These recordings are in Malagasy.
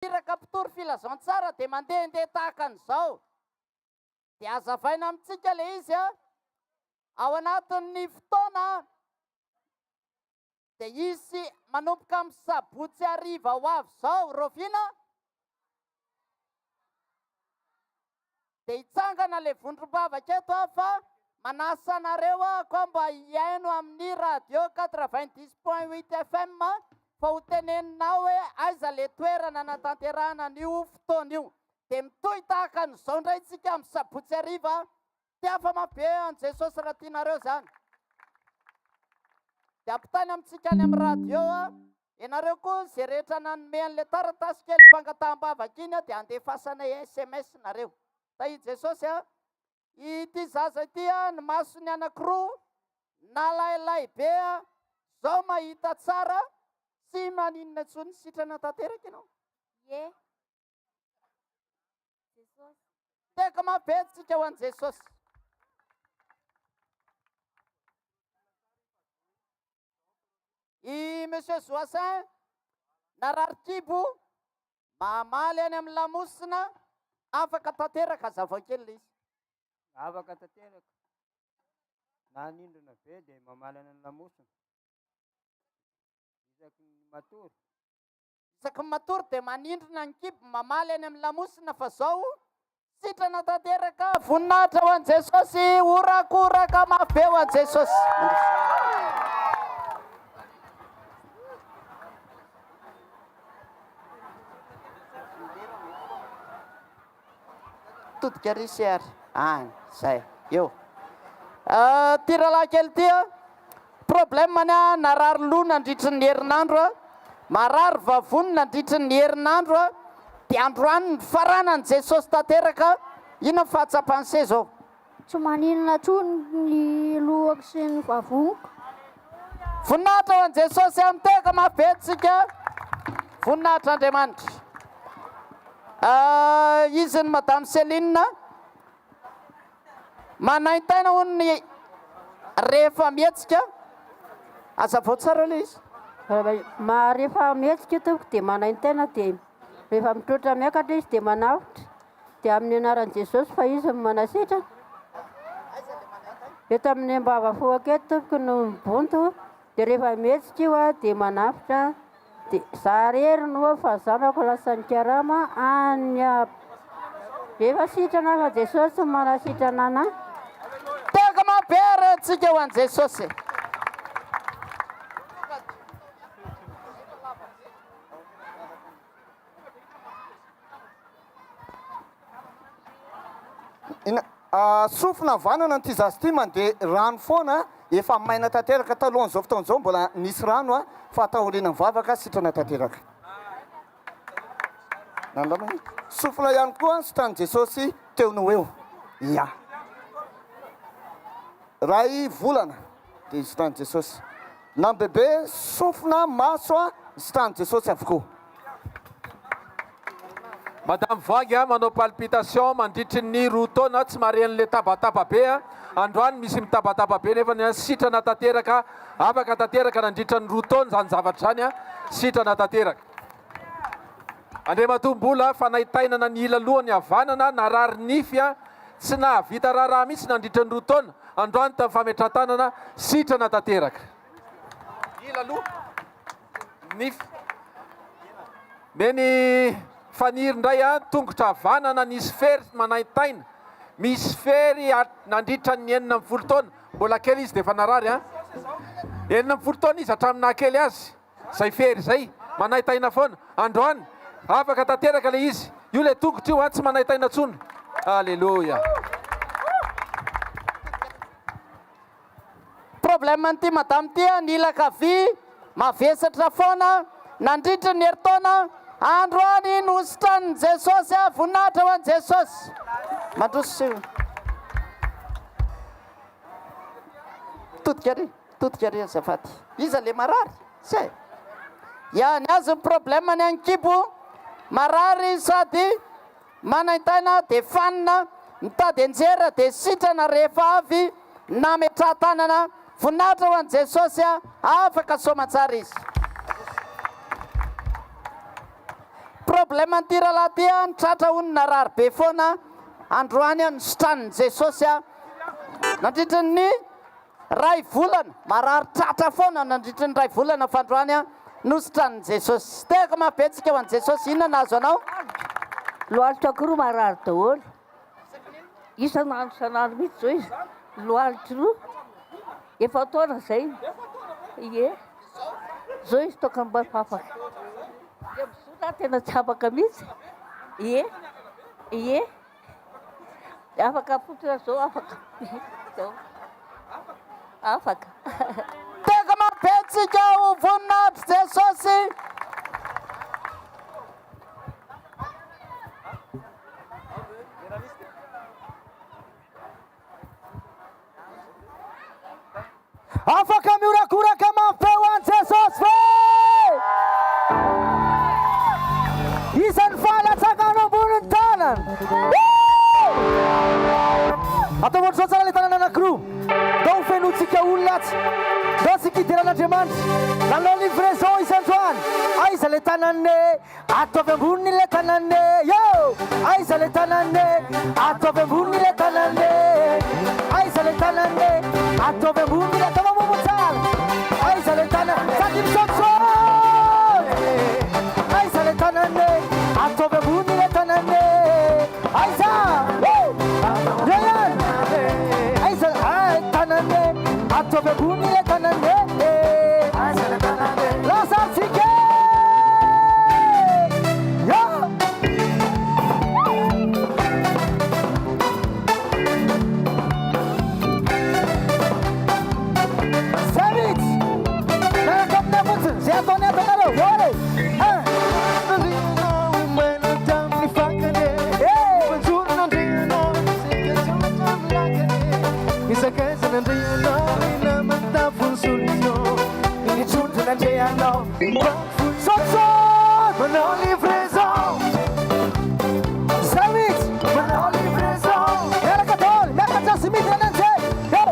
iraka mpitory filazantsara dia mandehandeha tahaka an'izao. Dia azavaina amintsika le izy ao anatin'ny fotoana dia isy manomboka amin'ny sabotsy hariva ho avy izao Rofina. Dia hitsangana le vondrom-bavaka eto fa manasa anareo ako mba hiaino amin'ny radio 90.8 FM fa ho teneninao hoe aiza le toerana natanterahana an'io fotoana io. Dia mitohy tahaka an'izao indray isika amin'ny sabotsy hariva. Tiafama be an Jesosy raha tianareo zany. Dia ampitany amintsika any amin'ny radio ianareo koa izay rehetra nanome an'ilay taratasy kely fangataham-bavaka iny dia andefasana SMS nareo. I Jesosy ity zaza ity ny masony anankiroa nalailay be zao mahita tsara sy maninona intsony sitrana tanteraka ianao. Ye. Jesosy. Teka mapetsika ho an Jesosy. I Monsieur Joassin nararikibo mamaly any amin'ny lamosina afaka tanteraka zava-kely izy. Afaka tanteraka. Na nindrona be dia mamaly any amin'ny lamosina. Isaky matory. Isaky matory dia manindrona ny kibo mamaly any amin'ny lamosina fa zao sitrana tanteraka voninahitra ho an Jesosy orakoraka mafy be ho an Jesosy. Todika risy ary zay eo ty rahalahy kely ty problème narary loha nandritry ny herinandro marary vavony nandritry ny herinandro dia androany ny faranany Jesosy tanteraka. Ino fahatsapanse zao? Tsy maninona tsony ny lohako sy ny vavoniko. Voninahitra ho an Jesosy amin'ny teka mafetsika. Voninahitra Andriamanitra. Izy ny Madame Céline manaintaina hono ny rehefa mihetsika. Azavao tsara le izy. Rehefa mihetsika tompoko dia manaintaina dia rehefa mitrotra miakatra izy dia manavotra dia amin'ny anaran'i Jesosy fa izy manasitrana. Eto amin'ny ambavafoaka eto tompoko no mibonto dia rehefa mihetsika io dia manavotra. Dia za rery no fa zanako lasa ny karama any efa sitrana fa Jesosy manasitrana anahy. Teka mampera antsika ho an Jesosy. Sofina vanana ty zazy ty mandeha rano foana efa maina tanteraka talohan'izao fotoan'izao mbola nisy rano fa atahorina mivavaka sitrana tanteraka. Sofina ihany koa sitran'i Jesosy teo no eo. Ia. Ray volana dia sitran'i Jesosy. Nambebe sofina maso sitran'i Jesosy avokoa. Madame Vague manao palpitation mandritry ny roa taona tsy mare an'le tabataba be androany misy mitabataba be nefa ny sitrana tanteraka afaka tanteraka nandritra ny roa taona zany zavatra zany sitrana tanteraka. Andriamatombola fa nahitainana ny ila lohany havanana narary nify tsy nahavita raharaha mihitsy nandritra ny roa taona androany tamin'ny fametratanana sitrana tanteraka. Ila loha nify meny faniry ndray tongotra havanana nisy fery manaintaina misy fery nandritra ny 9 taona mbola kely izy dia efa narary 9 taona izy hatramin'ny nahakely azy zay fery zay manaintaina foana androany afaka tanteraka le izy io le tongotra io tsy manaintaina tsony. Alleluia. Problème ty madame ty ny ilaka vy mavesatra foana nandritra ny herintaona androany nositran'ny Jesosy voninahitra ho an Jesosy. Mandroso todika ary azafady iza le marary zay ia ny azy ny problème ny ankibo marary sady manaintaina dia fanina mitady anjera dia sitrana rehefa avy nametraha-tanana voninahitra ho an Jesosy afaka soamantsara izy. problème tira latian tratra onina rary be foana androany a nosotraniny jesosy a nandritrany ray volana marary tratra foana nandritrany ray volana fandroany a nosotraniny jesosy teka mabetsika eo an' jesosy inona nazo anao lohalitra akoroa marary daholo isanandro isanandro mihitsy zao izy lohalitra roa efa taona zay ie zao izy tokony mba fafaka de misoa tena tsy afaka mihitsy ie afaka fototra zao afaka zao afaka teka mabetsika ho voninahitry jesosy afaka miorakoraka mampeo an' jesosy fe isan'ny fahalatsakanao amboniny tanana atao ohatry zao tsara le tanana anakiroa da ho fenotsika olona atsy da tsikidiran'andriamanitra nanao livraison isandroany aiza le tananne ataovy amboniny le tananne yo aiza le tananne ataovy amboniny le tananne aiza le tananne ataovy amboniny le atao mamomotsara aiza le tananne sady misotsony aiza le tananne ataovy amboniny le tananne aiza reyan aiza tananne ataovy amboniny le tananne lazarsike Savage! Nakakamna fotsiny zay ataony atanareo voare manao livraison Savage! manao livraison miaraka daholo miaraka jasy midina ananjay yo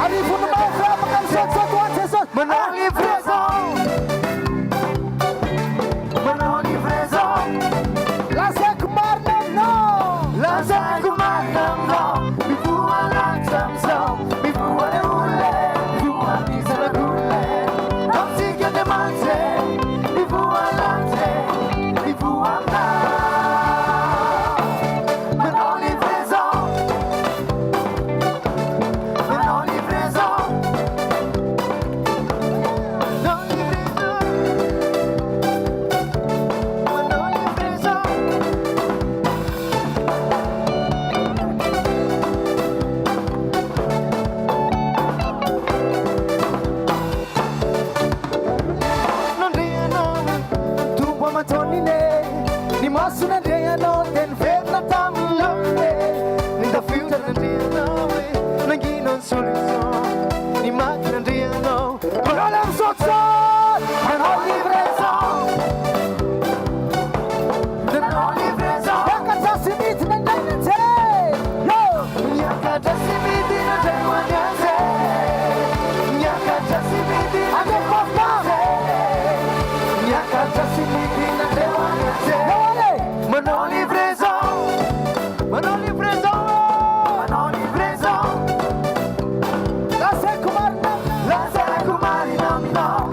arivony mafy afaka misotosoto an' jesosy manao livraison manao livraison lazaiko marina aminao lazaiko marina aminao mivoalanitra amizao mivoale ole mivoamisanakolle amitsika andriamanitra mivoalanitra mivoamina manao livraison manao livraison manao livraison manao livraison Tumbo matonine ni masuna ndeyano den verna tamlone ni da future ndeyano nangino solution ni makina ndeyano problem sotso manao livraison manao livraison yakajasimiti na ndayinze yo yakajasimiti na ndayinze yakajasimiti na ndayinze Manao livraison manao livraison manao livraison lazaiko marina aminao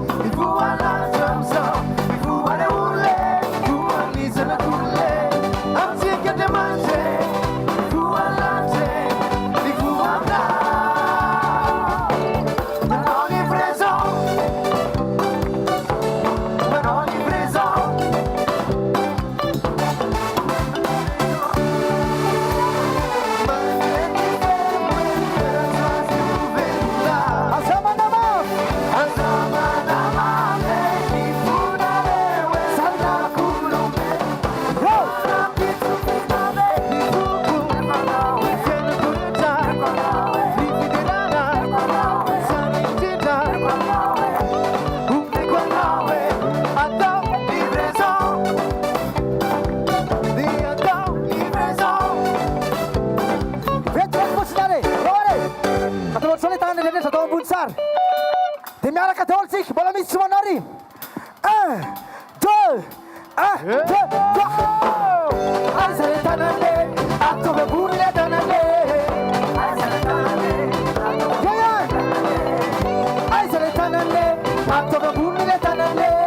soa le tanana indrindra atao ambony sary dia miaraka daholo tsika mbola misy tsy manary 1 2 1 2 3 aiza le tanane ataovy ambony le tanane aiza le tanane ataovy ambony le tanane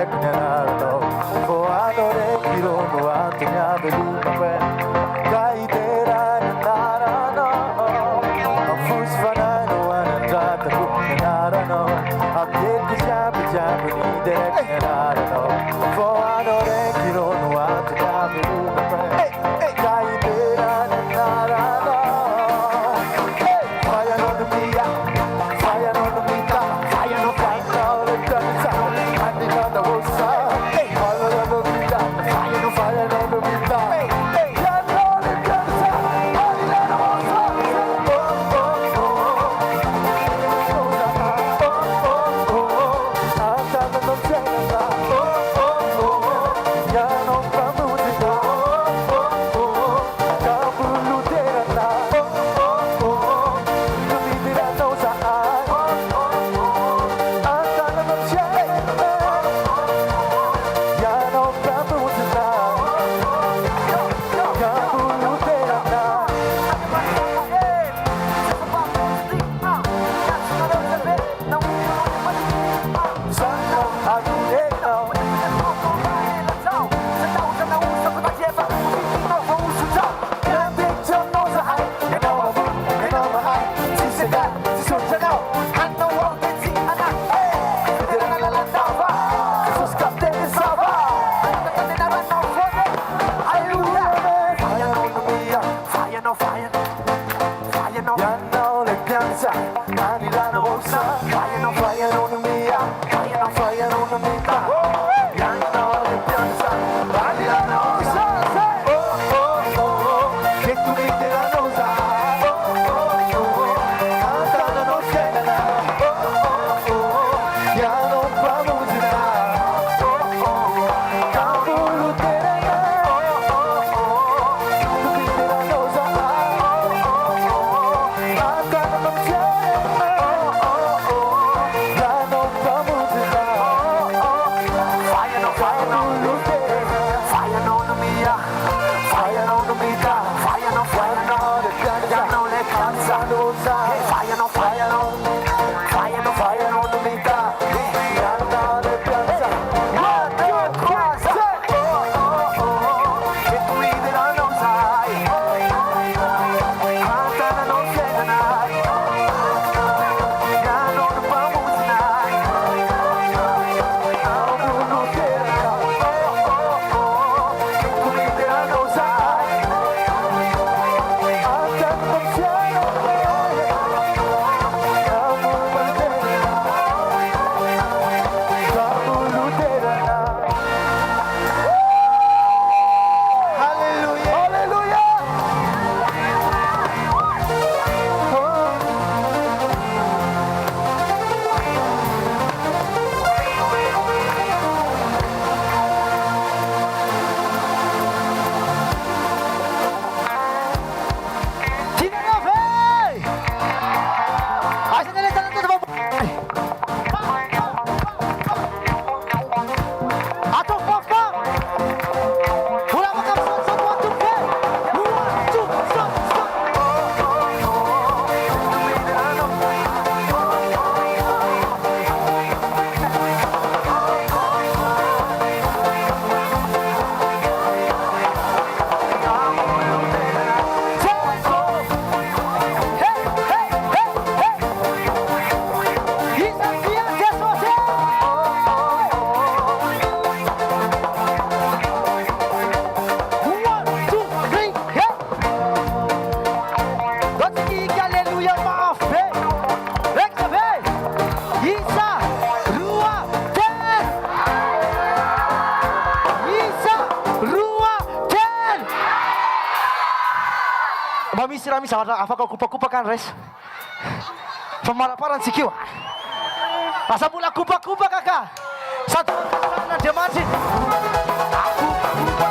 Narano, Foadore, Kirono, Antonia, Beluma, Gaidera, Narano, Fus Fanano, Andrata, Narano, Abdel Jabba, Narano, Foadore, Kirono, Antonia, Beluma, Gaidera, Narano, Fire on the Mia, Fire on the Mita, Fire on the Mami sama apa kau kupak-kupak kan res? Pemaraparan si kiwa. Masa pula kupak-kupak kakak. Satu sana dia masih. Aku kupak.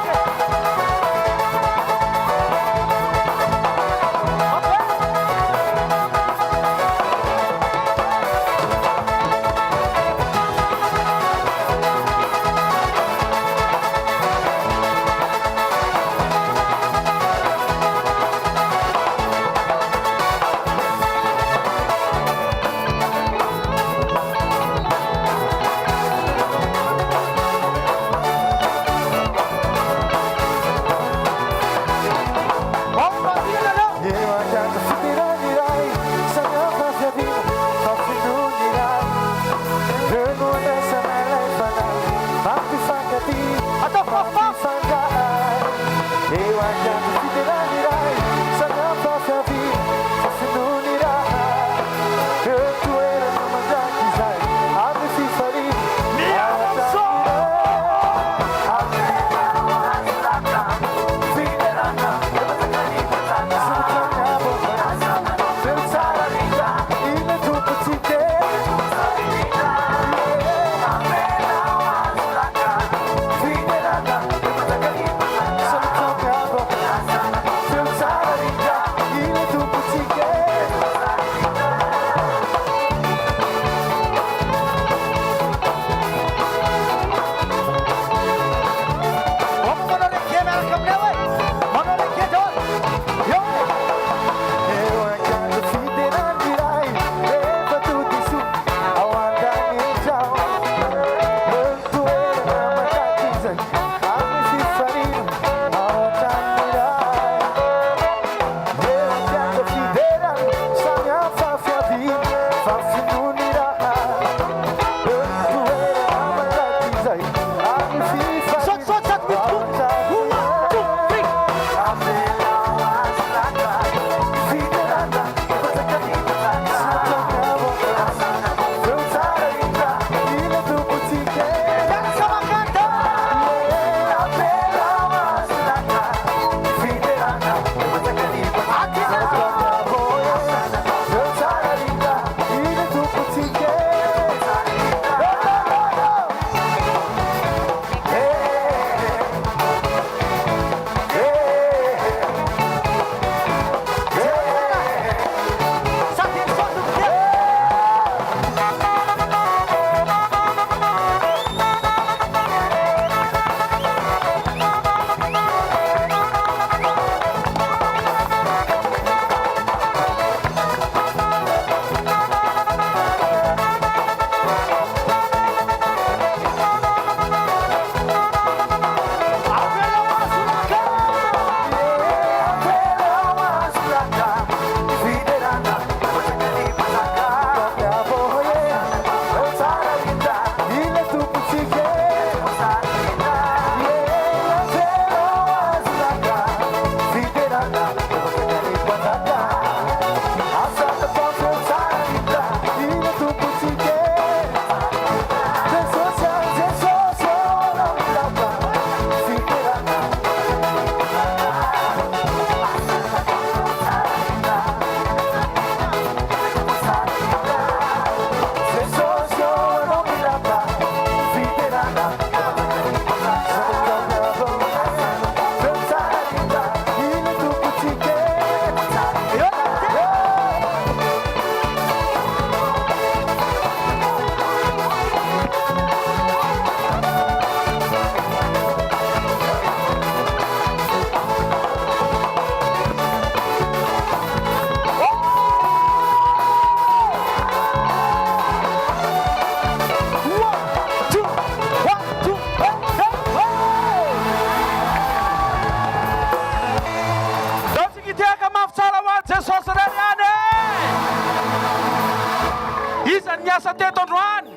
miasa teto androany?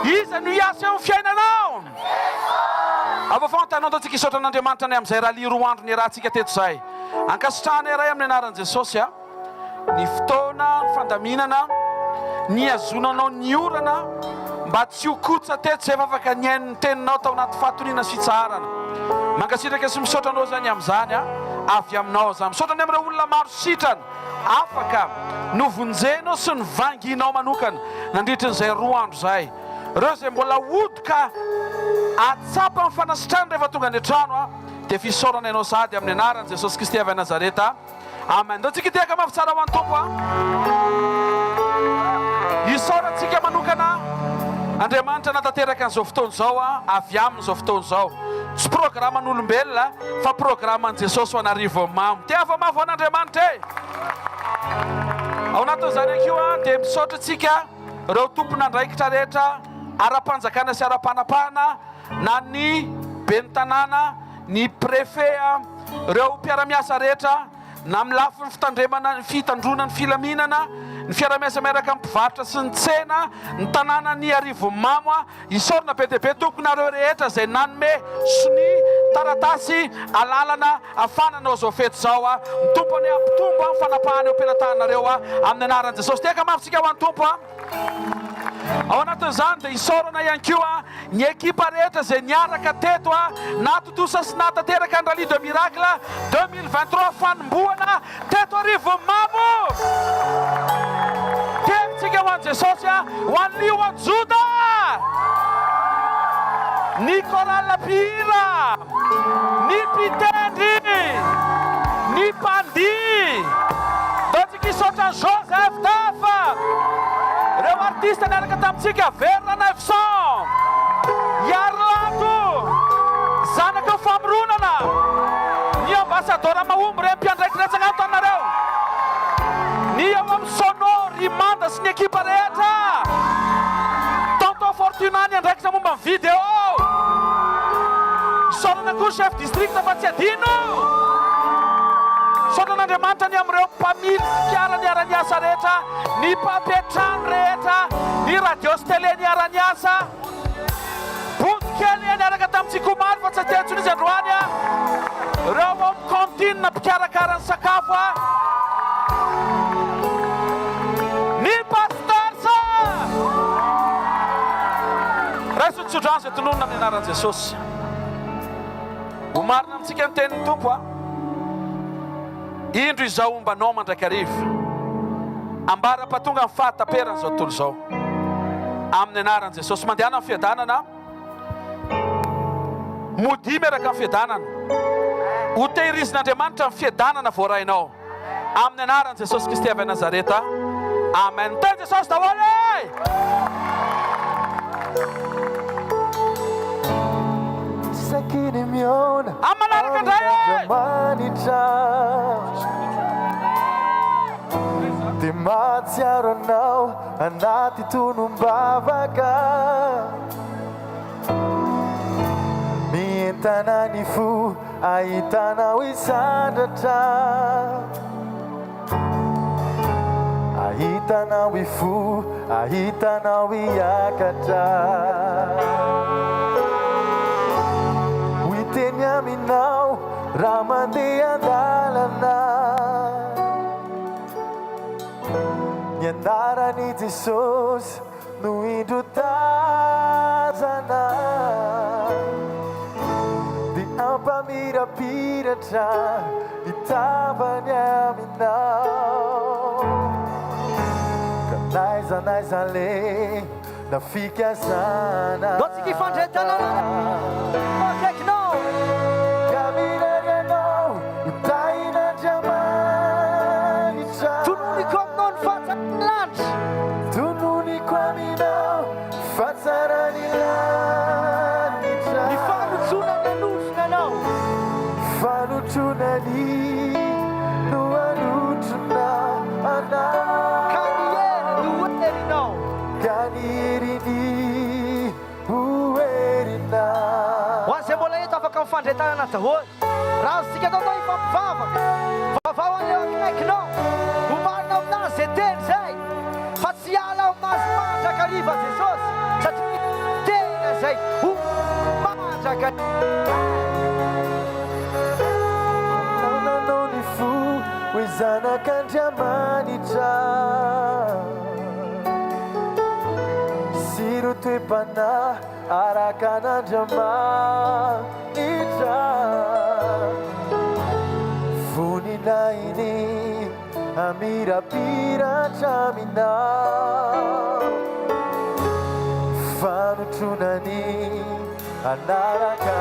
Iza no hiasa eo amin'ny fiainanao? Ava fantanao antsika hisaotra an'Andriamanitra ny amin'izay raha liry andro ny rahantsika teto izay. Ankasitrahana iray amin'ny anaran'i Jesosy ny fotoana ny fandaminana, ny azonanao ny orana mba tsy ho kotsa teto izay efa afaka niain'ny teninao tao anaty fahatoriana sy fitsarana. Mankasitraka sy misaotra anao zany amin'izany avy aminao zany. Misaotra ny amin'ireo olona maro sitrana afaka novonjenao sy nivanginao manokana nandritra n'izay 2 andro izay. Ireo izay mbola odika atsapa amin'ny fanasitrana rehefa tonga any an-trano dia fisaorana ianao sady amin'ny anaran'i Jesosy Kristy avy Nazareta. Amen. Dao tsika tiaka mafy tsara ho an'ny Tompo. Isaorantsika manokana Andriamanitra natateraka an'izao fotoana izao avy amin'izao fotoana izao. Tsy programan'olombelona fa programan'i Jesosy ho an'arivo mamo. Tia fa mafy ho an'Andriamanitra e. Ao anatin'izany akio dia misaotra tsika ireo tompon'andraikitra rehetra ara-panjakana sy ara-panapahana na ny ben'ny tanàna, ny prefet, ireo mpiara-miasa rehetra na amin'ny lafiny fitandremana, ny fitandrona ny filaminana, ny fiara-miasa miaraka amin'ny mpivarotra sy ny tsena, ny tanàna ny arivo mamo isaorana be dia be tomponareo rehetra izay nanome sy ny taratasy alalana afananao zao fety zao mitompo ny ampitombo ny fanapahana eo am-pelantanareo amin'ny anaran'i Jesosy. Tiaka mafitsika ho an'ny Tompo. Ao anatin'izany dia isaorana ihany koa ny ekipa rehetra izay niaraka teto natotosa sy natateraka ny rallye de miracle 2023 fanombohana teto arivo mamo. Tiakantsika ho an'i Jesosy ho an'ny Lio Juda, ny korala pihira, ny mpitendry, ny mpandi, daontsika isaotra Joseph Dafa, ireo artista niaraka tamintsika Verna Nefson, Yarlato, zanaka famoronana, ny ambasadora mahomby ireny mpiandraikiretsaka ato anareo, ny eo amin'ny Sono, Rimanda sy ny ekipa rehetra, Tonton Fortuna ny andraikitra momba ny video, isaorana koa chef district fa tsy adino, isaoran'Andriamanitra ny amin'ireo mpamily fiara ny ara-niasa rehetra, ny mpampiatrano rehetra, ny radio sy tele ny ara-niasa, bodikely niaraka tamintsika omaly fa tsy atentsony izy androany ireo amin'ny cantine mpikarakara ny sakafo ny pastorsa raiso tsodrano izay tononona amin'ny anaran'i Jesosy. Ho marina amintsika ny tenin'ny Tompo indro izao ombanao mandrakariva ambara-patonga ny fahataperana izao tontolo izao amin'ny anaran'i Jesosy. Mandehana amin'ny fiadanana, mody miaraka amin'ny fiadanana, ho tehirizin'Andriamanitra amin'ny fiadanana voarainao amin'ny anaran'i Jesosy Kristy avy Nazareta. Amen. Teny Jesosy daholo. Sakini miona amanaraka ndray manitra dia mahatsiaro anao anaty tonom-bavaka mientana ny fo ahitanao isandratra ahitanao ifo ahitanao iakatra teny aminao raha mandeha andalana ny anarany Jesosy no indro tazana dia ampamirapiratra ny tavany aminao ka naiza le na fikazana Dotsika ifandretanana akaikinao Kaminarianao utain'Andriamanitra tononiko aminao ny fahatsarany lanitra tononiko aminao fahatsarany lanitra ny fanotsonany anotrona anao fanotsonany no anotrona anao ka ny hery no herinao ka ny herini hoerinao ho an'izay mbola eto afaka mifandretanana daholo raha zitsika atao ifampivavaka vavao an'ileo akaikinao homarina aminazy zay teny zay fa tsy ala hariva Jesosy satria tena zay ho manjaka nanao ny fo hoe zanak'Andriamanitra Siro toepana araka n'Andriamanitra voninainy amirapiratra aminao fanotronany anaraka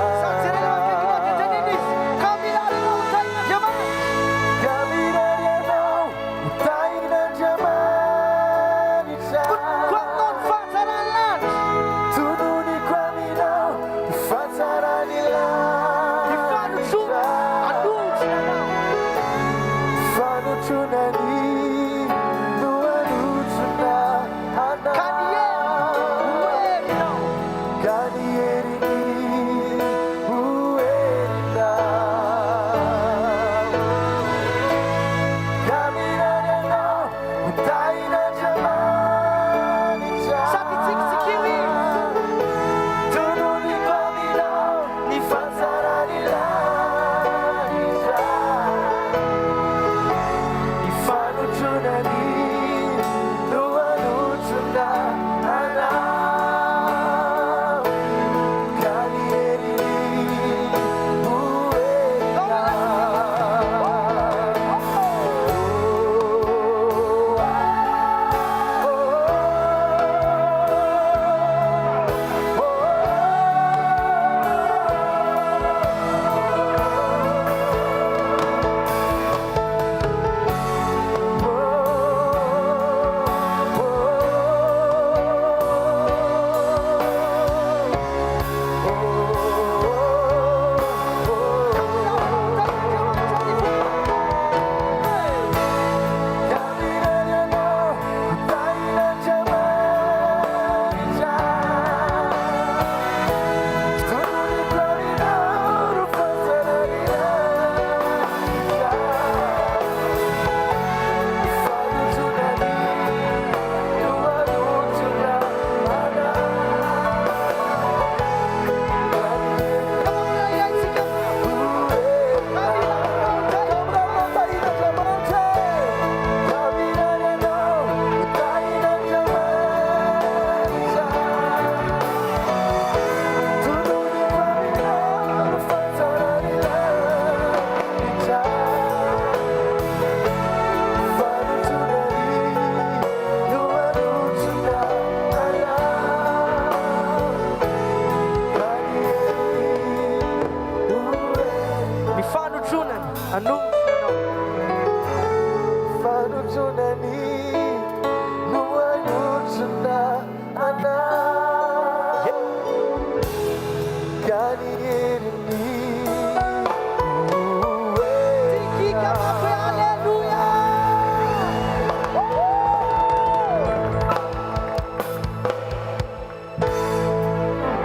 Fanotronany